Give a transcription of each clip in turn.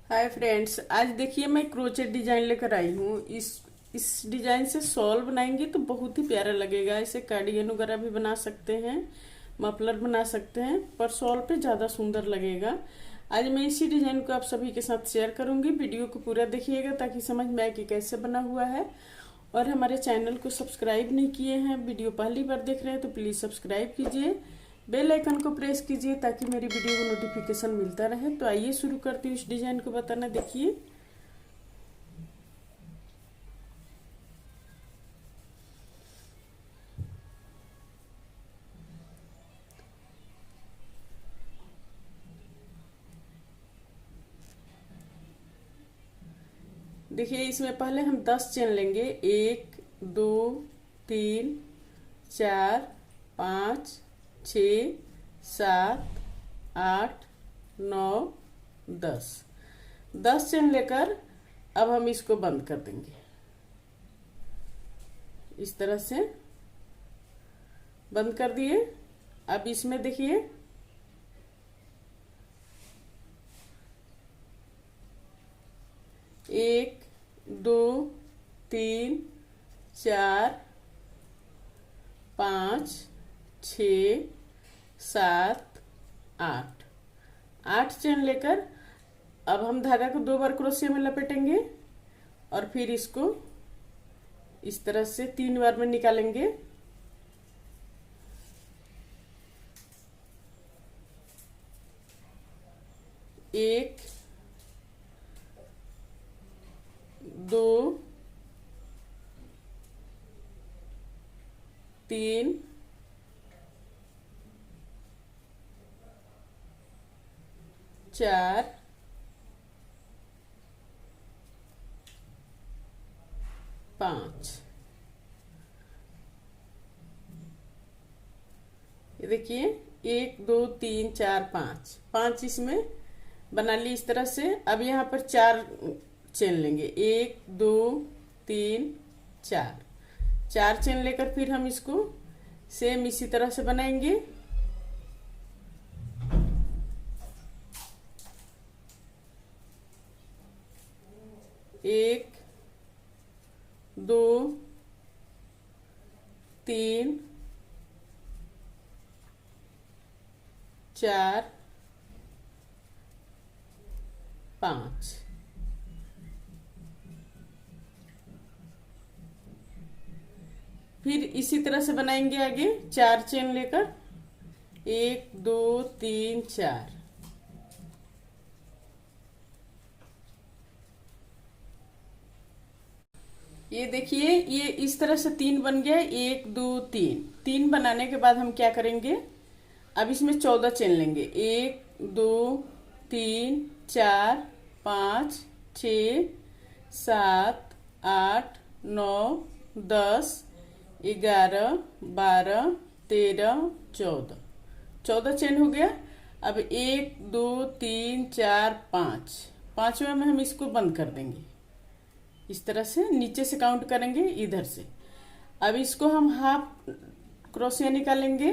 Hi friends, आज देखिए मैं क्रोचेट डिजाइन लेकर आई हूँ। इस डिजाइन से शॉल बनाएंगे तो बहुत ही प्यारा लगेगा। इसे कार्डिगन वगैरह भी बना सकते हैं, मफलर बना सकते हैं, पर शॉल पे ज़्यादा सुंदर लगेगा। आज मैं इसी डिजाइन को आप सभी के साथ शेयर करूंगी। वीडियो को पूरा देखिएगा ताकि समझ में आए कि कैसे बना हुआ है। और हमारे चैनल को सब्सक्राइब नहीं किए हैं, वीडियो पहली बार देख रहे हैं तो प्लीज़ सब्सक्राइब कीजिए, बेल आइकन को प्रेस कीजिए ताकि मेरी वीडियो को नोटिफिकेशन मिलता रहे। तो आइए शुरू करती हूँ इस डिजाइन को बताना। देखिए देखिए इसमें पहले हम 10 चेन लेंगे। 1 2 3 4 5 6 7 8 9 10। 10 चेन लेकर अब हम इसको बंद कर देंगे। इस तरह से बंद कर दिए। अब इसमें देखिए एक दो तीन चार पाँच छ सात आठ। 8 चेन लेकर अब हम धागा को 2 बार क्रोशिया में लपेटेंगे और फिर इसको इस तरह से 3 बार में निकालेंगे। एक दो तीन चार पाँच। ये देखिए 1 2 3 4 5 5 इसमें बना ली इस तरह से। अब यहाँ पर 4 चेन लेंगे। 1 2 3 4। 4 चेन लेकर फिर हम इसको सेम इसी तरह से बनाएंगे। एक दो तीन चार पाँच। फिर इसी तरह से बनाएंगे आगे 4 चेन लेकर। 1 2 3 4। ये देखिए ये इस तरह से 3 बन गया। 1 2 3। 3 बनाने के बाद हम क्या करेंगे, अब इसमें 14 चेन लेंगे। 1 2 3 4 5 6 7 8 9 10 11 12 13 14। 14 चेन हो गया। अब 1 2 3 4 5। 5वें में हम इसको बंद कर देंगे। इस तरह से नीचे से काउंट करेंगे इधर से। अब इसको हम हाफ क्रोशिया निकालेंगे।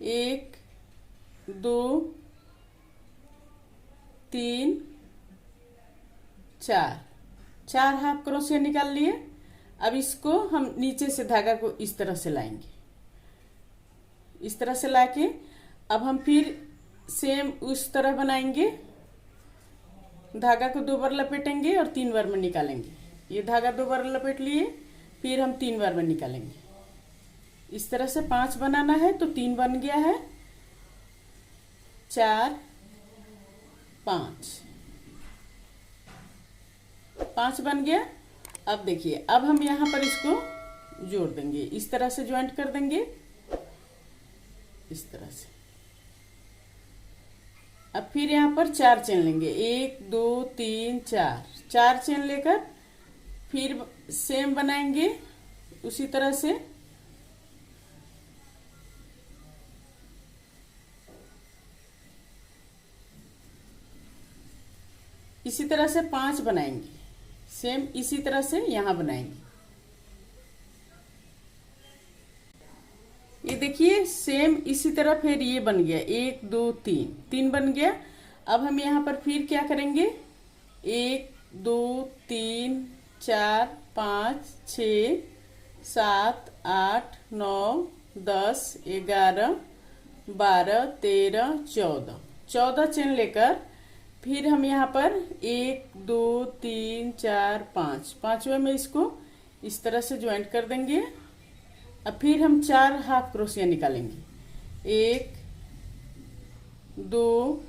एक दो तीन चार। 4 हाफ क्रोशिया निकाल लिए। अब इसको हम नीचे से धागा को इस तरह से लाएंगे। इस तरह से लाके अब हम फिर सेम उस तरह बनाएंगे। धागा को 2 बार लपेटेंगे और 3 बार में निकालेंगे। ये धागा 2 बार लपेट लिए, फिर हम 3 बार में निकालेंगे। इस तरह से 5 बनाना है तो 3 बन गया है। 4 5 5 बन गया। अब देखिए अब हम यहाँ पर इसको जोड़ देंगे। इस तरह से ज्वाइंट कर देंगे। इस तरह से अब फिर यहाँ पर 4 चेन लेंगे। 1 2 3 4। 4 चेन लेकर फिर सेम बनाएंगे उसी तरह से। इसी तरह से 5 बनाएंगे। सेम इसी तरह से यहाँ बनाएंगे। ये सेम इसी तरह फिर ये बन गया, 1 2 3, 3 बन गया। अब हम यहाँ पर फिर क्या करेंगे, 1 2 3 4 5 6 7 8 9 10 11 12 13 14, 14 चेन लेकर फिर हम यहाँ पर 1 2 3 4 5, पांचवें में इसको इस तरह से ज्वाइंट कर देंगे। अब फिर हम 4 हाफ क्रोशिया निकालेंगे, 1 2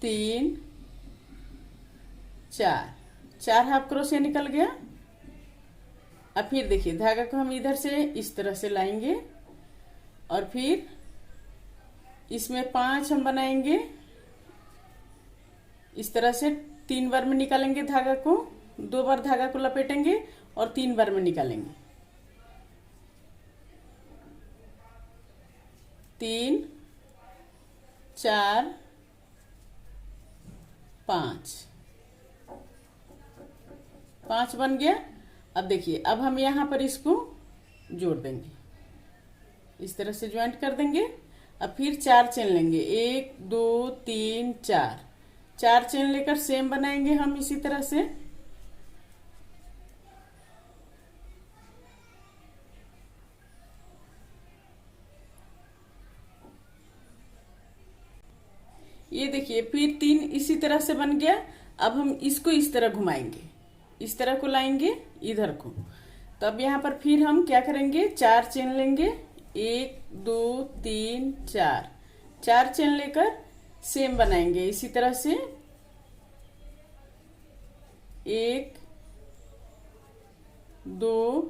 3 4, 4 हाफ क्रोशिया निकल गया। अब फिर देखिए धागा को हम इधर से इस तरह से लाएंगे और फिर इसमें 5 हम बनाएंगे, इस तरह से 3 बार में निकालेंगे धागा को, 2 बार धागा को लपेटेंगे और 3 बार में निकालेंगे, 3 4 5, 5 बन गया। अब देखिए अब हम यहाँ पर इसको जोड़ देंगे, इस तरह से ज्वाइंट कर देंगे। अब फिर 4 चेन लेंगे, 1 2 3 4, 4 चेन लेकर सेम बनाएंगे हम इसी तरह से। ये देखिए फिर 3 इसी तरह से बन गया। अब हम इसको इस तरह घुमाएंगे, इस तरह को लाएंगे इधर को। तो अब यहाँ पर फिर हम क्या करेंगे, 4 चेन लेंगे, 1 2 3 4, 4 चेन लेकर सेम बनाएंगे इसी तरह से, 1 2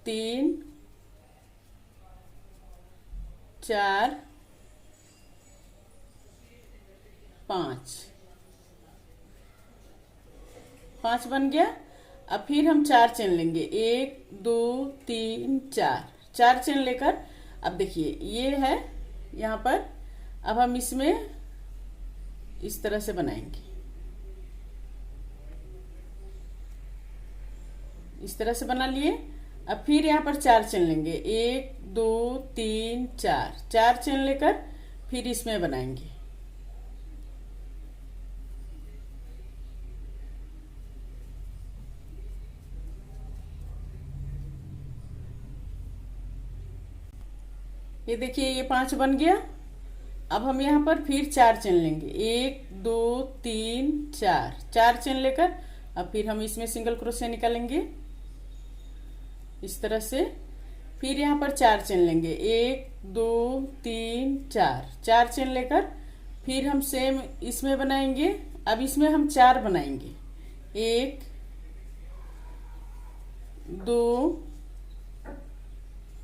3 4 5, 5 बन गया। अब फिर हम 4 चेन लेंगे, 1 2 3 4, 4 चेन लेकर अब देखिए ये है यहाँ पर। अब हम इसमें इस तरह से बनाएंगे, इस तरह से बना लिए। अब फिर यहाँ पर 4 चेन लेंगे, 1 2 3 4, 4 चेन लेकर फिर इसमें बनाएंगे। ये देखिए ये 5 बन गया। अब हम यहाँ पर फिर 4 चेन लेंगे, 1 2 3 4, 4 चेन लेकर अब फिर हम इसमें सिंगल क्रोशिया निकालेंगे इस तरह से। फिर यहाँ पर 4 चेन लेंगे, 1 2 3 4, 4 चेन लेकर फिर हम सेम इसमें बनाएंगे। अब इसमें हम 4 बनाएंगे, 1 2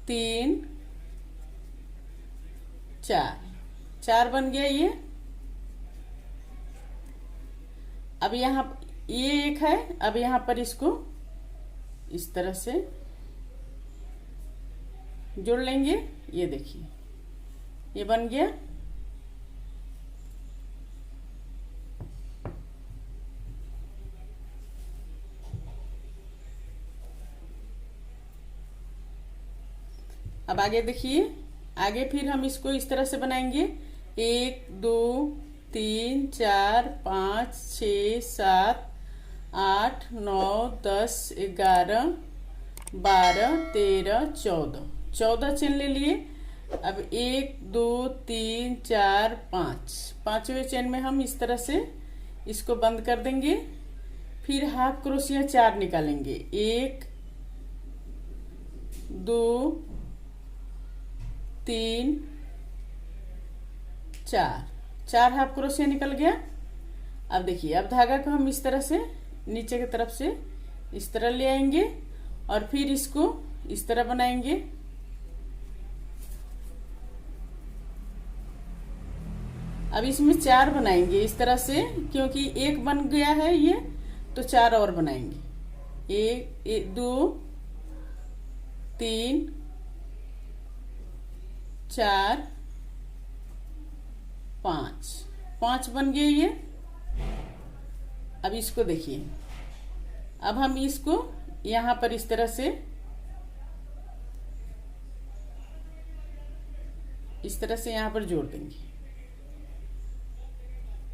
3 4, 4 बन गया ये। अब यहाँ ये एक है, अब यहाँ पर इसको इस तरह से जोड़ लेंगे। ये देखिए ये बन गया। अब आगे देखिए, आगे फिर हम इसको इस तरह से बनाएंगे, 1 2 3 4 5 6 7 8 9 10 11 12 13 14, 14 चेन ले लिए। अब 1 2 3 4 5, पांचवें चेन में हम इस तरह से इसको बंद कर देंगे। फिर हाफ क्रोशिया 4 निकालेंगे, 1 2 3 4, 4 हाफ क्रोशिया निकल गया। अब देखिए अब धागा को हम इस तरह से नीचे की तरफ से इस तरह ले आएंगे और फिर इसको इस तरह बनाएंगे। अब इसमें 4 बनाएंगे इस तरह से, क्योंकि 1 बन गया है ये, तो 4 और बनाएंगे, 1 2 3 4 5, 5 बन गए ये। अब इसको देखिए, अब हम इसको यहाँ पर इस तरह से इस तरह से यहाँ पर जोड़ देंगे।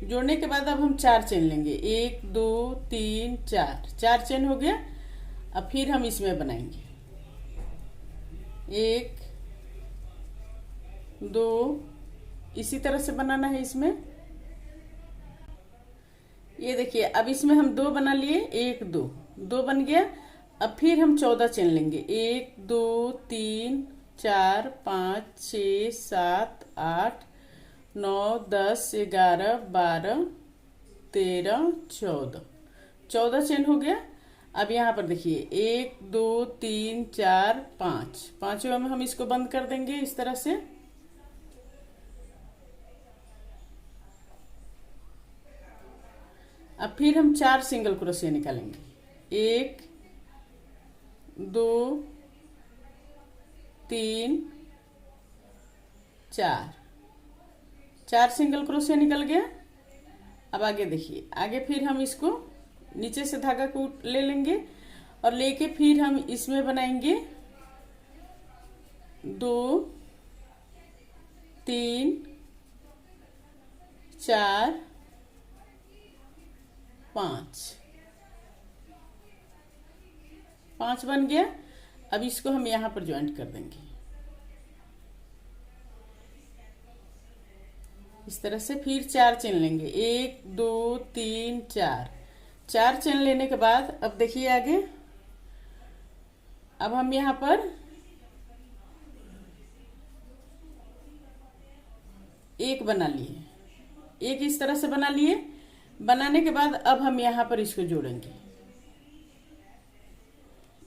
जोड़ने के बाद अब हम 4 चेन लेंगे, 1 2 3 4, 4 चेन हो गया। अब फिर हम इसमें बनाएंगे 1 2, इसी तरह से बनाना है इसमें। ये देखिए अब इसमें हम 2 बना लिए, 1 2, 2 बन गया। अब फिर हम 14 चेन लेंगे, 1 2 3 4 5 6 7 8 9 10 11 12 13 14, 14 चेन हो गया। अब यहाँ पर देखिए 1 2 3 4 5, पांचवें में हम इसको बंद कर देंगे इस तरह से। अब फिर हम 4 सिंगल क्रोशिया निकालेंगे, 1 2 3 4, 4 सिंगल क्रोशिया निकल गया। अब आगे देखिए, आगे फिर हम इसको नीचे से धागा को ले लेंगे और लेके फिर हम इसमें बनाएंगे 2 3 4 5, 5 बन गया। अब इसको हम यहां पर ज्वाइंट कर देंगे इस तरह से। फिर 4 चेन लेंगे, 1 2 3 4, 4 चेन लेने के बाद अब देखिए आगे, अब हम यहां पर एक बना लिए, एक इस तरह से बना लिए। बनाने के बाद अब हम यहां पर इसको जोड़ेंगे,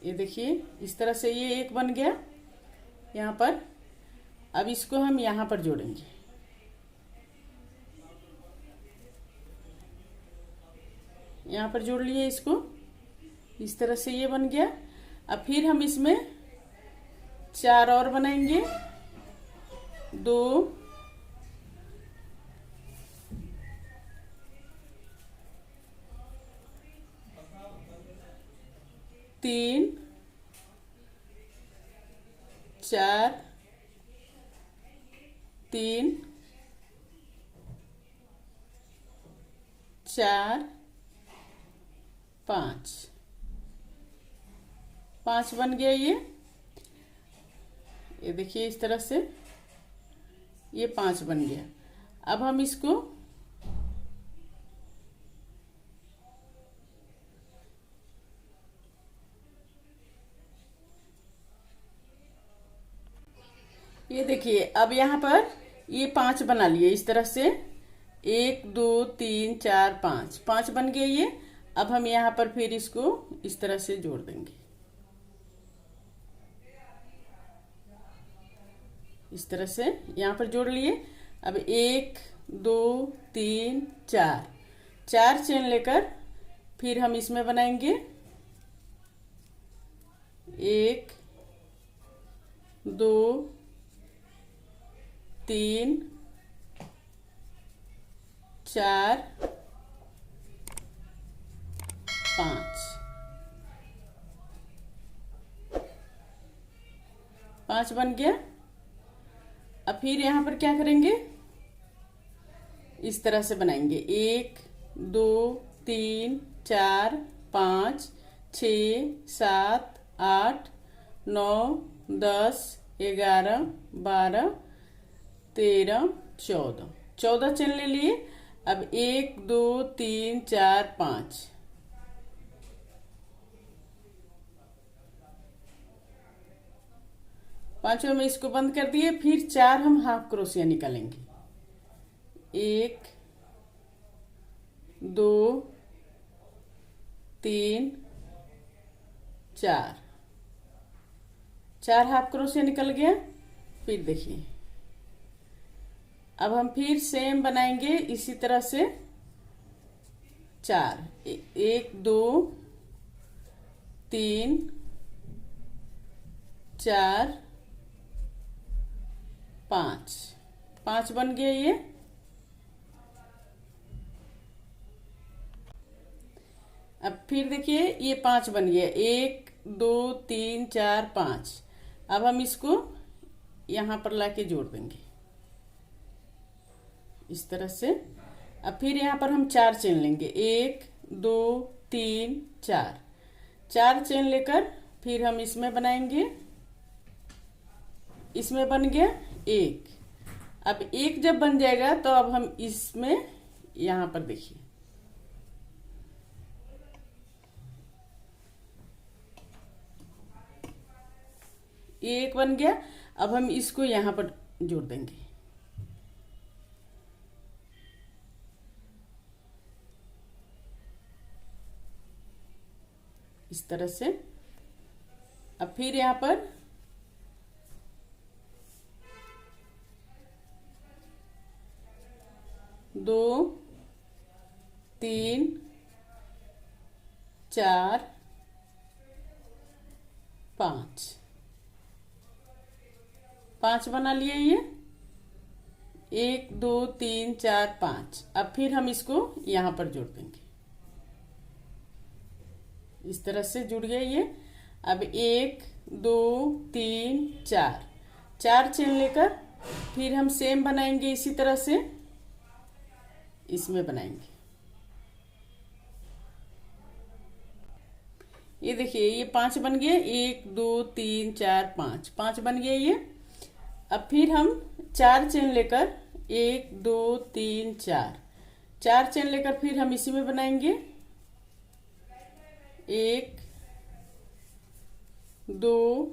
ये देखिए इस तरह से ये एक बन गया यहां पर। अब इसको हम यहां पर जोड़ेंगे, यहां पर जोड़ लिए इसको, इस तरह से ये बन गया। अब फिर हम इसमें 4 और बनाएंगे, 2 3 4 3 4 5, 5 बन गया ये देखिए इस तरह से ये 5 बन गया। अब हम इसको ये देखिए अब यहाँ पर ये 5 बना लिए इस तरह से, 1 2 3 4 5, 5 बन गए ये। अब हम यहाँ पर फिर इसको इस तरह से जोड़ देंगे, इस तरह से यहाँ पर जोड़ लिए। अब 1 2 3 4, 4 चेन लेकर फिर हम इसमें बनाएंगे 1 2 3 4 5, 5 बन गया। अब फिर यहाँ पर क्या करेंगे, इस तरह से बनाएंगे 1 2 3 4 5 6 7 8 9 10 11 12 13 14, 14 चेन ले लिए। अब 1 2 3 4 5, पांचों में इसको बंद कर दिए। फिर 4 हम हाफ क्रोशिया निकालेंगे, 1 2 3 4, 4 हाफ क्रोशिया निकल गया। फिर देखिए अब हम फिर सेम बनाएंगे इसी तरह से 4, 1 2 3 4 5, 5 बन गए ये। अब फिर देखिए ये 5 बन गया, 1 2 3 4 5। अब हम इसको यहाँ पर लाके जोड़ देंगे, इस तरह से। अब फिर यहाँ पर हम 4 चेन लेंगे, 1 2 3 4। 4 चेन लेकर फिर हम इसमें बनाएंगे, इसमें बन गया 1। अब 1 जब बन जाएगा तो अब हम इसमें यहाँ पर देखिए, ये 1 बन गया। अब हम इसको यहाँ पर जोड़ देंगे इस तरह से। अब फिर यहाँ पर 2 3 4 5 बना लिए ये, 1 2 3 4 5। अब फिर हम इसको यहाँ पर जोड़ देंगे, इस तरह से जुड़ गया ये। अब 1 2 3 4 चेन लेकर फिर हम सेम बनाएंगे, इसी तरह से इसमें बनाएंगे। ये देखिए ये 5 बन गए, 1 2 3 4 5 बन गए ये। अब फिर हम 4 चेन लेकर 1 2 3 4 चेन लेकर फिर हम इसी में बनाएंगे, 1 2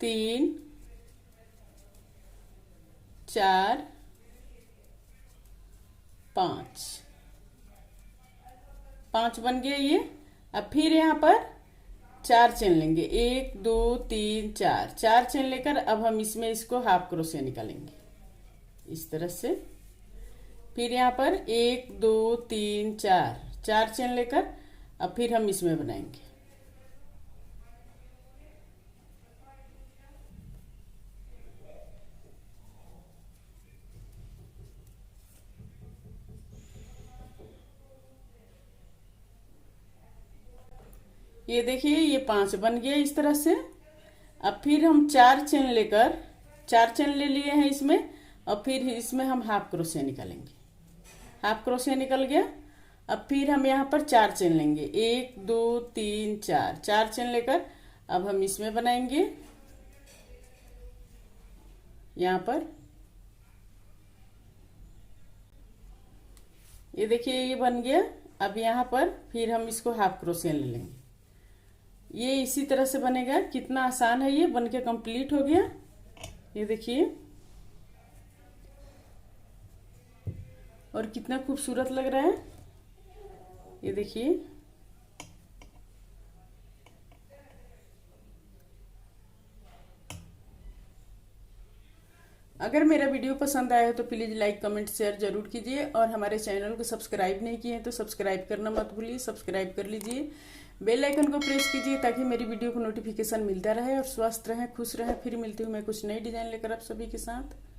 3 4 5 बन गए ये। अब फिर यहाँ पर 4 चेन लेंगे, 1 2 3 4 चेन लेकर अब हम इसमें इसको हाफ क्रोशे निकालेंगे इस तरह से। फिर यहाँ पर 1 2 3 4 चेन लेकर अब फिर हम इसमें बनाएंगे, ये देखिए ये 5 बन गया इस तरह से। अब फिर हम 4 चेन लेकर 4 चेन ले लिए हैं इसमें, और फिर इसमें हम हाफ क्रोशे निकालेंगे, हाफ क्रोशे निकल गया। अब फिर हम यहाँ पर 4 चेन लेंगे, 1 2 3 4 चेन लेकर अब हम इसमें बनाएंगे, यहाँ पर ये देखिए ये बन गया। अब यहाँ पर फिर हम इसको हाफ क्रोशे ले लेंगे, ये इसी तरह से बनेगा। कितना आसान है, ये बनके कंप्लीट हो गया। ये देखिए और कितना खूबसूरत लग रहा है, ये देखिए। अगर मेरा वीडियो पसंद आया हो तो प्लीज़ लाइक कमेंट शेयर जरूर कीजिए, और हमारे चैनल को सब्सक्राइब नहीं किए हैं तो सब्सक्राइब करना मत भूलिए, सब्सक्राइब कर लीजिए। बेल आइकन को प्रेस कीजिए ताकि मेरी वीडियो को नोटिफिकेशन मिलता रहे, और स्वस्थ रहें खुश रहें। फिर मिलती हूँ मैं कुछ नई डिजाइन लेकर आप सभी के साथ।